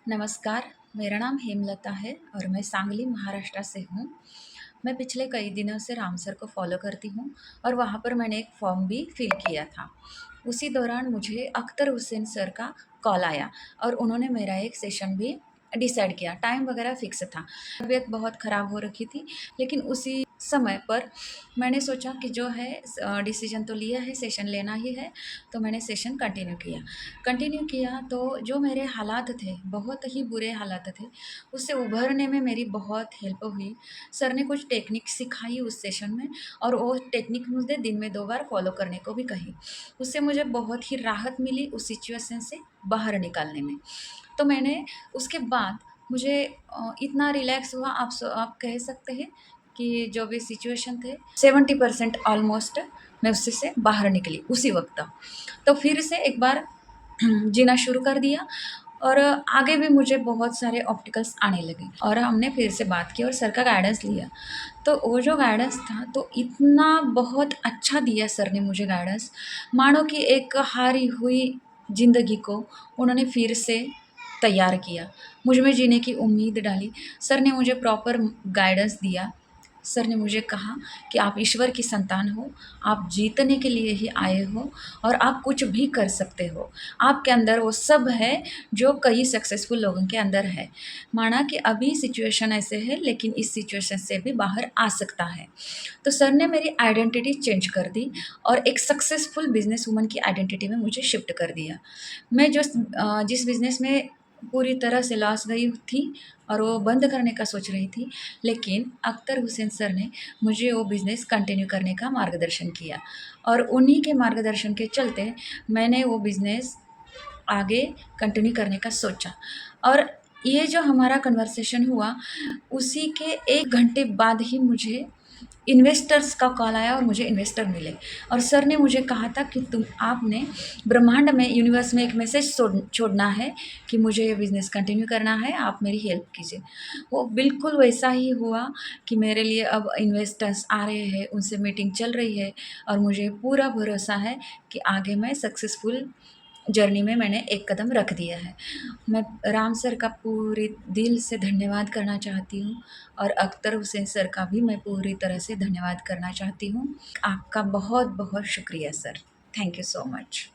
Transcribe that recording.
नमस्कार, मेरा नाम हेमलता है और मैं सांगली महाराष्ट्र से हूँ। मैं पिछले कई दिनों से राम सर को फ़ॉलो करती हूँ और वहाँ पर मैंने एक फॉर्म भी फ़िल किया था। उसी दौरान मुझे अख्तर हुसैन सर का कॉल आया और उन्होंने मेरा एक सेशन भी डिसाइड किया, टाइम वगैरह फ़िक्स था। तबीयत बहुत ख़राब हो रखी थी, लेकिन उसी समय पर मैंने सोचा कि जो है डिसीज़न तो लिया है, सेशन लेना ही है, तो मैंने सेशन कंटिन्यू किया तो जो मेरे हालात थे, बहुत ही बुरे हालात थे, उससे उभरने में मेरी बहुत हेल्प हुई। सर ने कुछ टेक्निक सिखाई उस सेशन में और वो टेक्निक मुझे दिन में 2 बार फ़ॉलो करने को भी कही। उससे मुझे बहुत ही राहत मिली उस सिचुएशन से बाहर निकालने में। तो मैंने उसके बाद मुझे इतना रिलैक्स हुआ, आप कह सकते हैं कि जो भी सिचुएशन थे 70% ऑलमोस्ट मैं उससे से बाहर निकली उसी वक़्त। तो फिर से एक बार जीना शुरू कर दिया और आगे भी मुझे बहुत सारे ऑब्स्टिकल्स आने लगे और हमने फिर से बात की और सर का गाइडेंस लिया। तो वो जो गाइडेंस था तो इतना बहुत अच्छा दिया सर ने मुझे गाइडेंस, मानो कि एक हारी हुई ज़िंदगी को उन्होंने फिर से तैयार किया। मुझ में जीने की उम्मीद डाली। सर ने मुझे प्रॉपर गाइडेंस दिया। सर ने मुझे कहा कि आप ईश्वर की संतान हो, आप जीतने के लिए ही आए हो और आप कुछ भी कर सकते हो। आपके अंदर वो सब है जो कई सक्सेसफुल लोगों के अंदर है। माना कि अभी सिचुएशन ऐसे है, लेकिन इस सिचुएशन से भी बाहर आ सकता है। तो सर ने मेरी आइडेंटिटी चेंज कर दी और एक सक्सेसफुल बिज़नेस वूमन की आइडेंटिटी में मुझे शिफ्ट कर दिया। मैं जिस बिज़नेस में पूरी तरह से लॉस गई थी और वो बंद करने का सोच रही थी, लेकिन अख्तर हुसैन सर ने मुझे वो बिज़नेस कंटिन्यू करने का मार्गदर्शन किया और उन्हीं के मार्गदर्शन के चलते मैंने वो बिज़नेस आगे कंटिन्यू करने का सोचा। और ये जो हमारा कन्वर्सेशन हुआ, उसी के 1 घंटे बाद ही मुझे इन्वेस्टर्स का कॉल आया और मुझे इन्वेस्टर मिले और सर ने मुझे कहा था कि आपने ब्रह्मांड में, यूनिवर्स में एक मैसेज छोड़ना है कि मुझे ये बिज़नेस कंटिन्यू करना है, आप मेरी हेल्प कीजिए। वो बिल्कुल वैसा ही हुआ कि मेरे लिए अब इन्वेस्टर्स आ रहे हैं, उनसे मीटिंग चल रही है और मुझे पूरा भरोसा है कि आगे मैं सक्सेसफुल जर्नी में मैंने एक कदम रख दिया है। मैं राम सर का पूरे दिल से धन्यवाद करना चाहती हूँ और अख्तर हुसैन सर का भी मैं पूरी तरह से धन्यवाद करना चाहती हूँ। आपका बहुत-बहुत शुक्रिया sir. Thank you so much.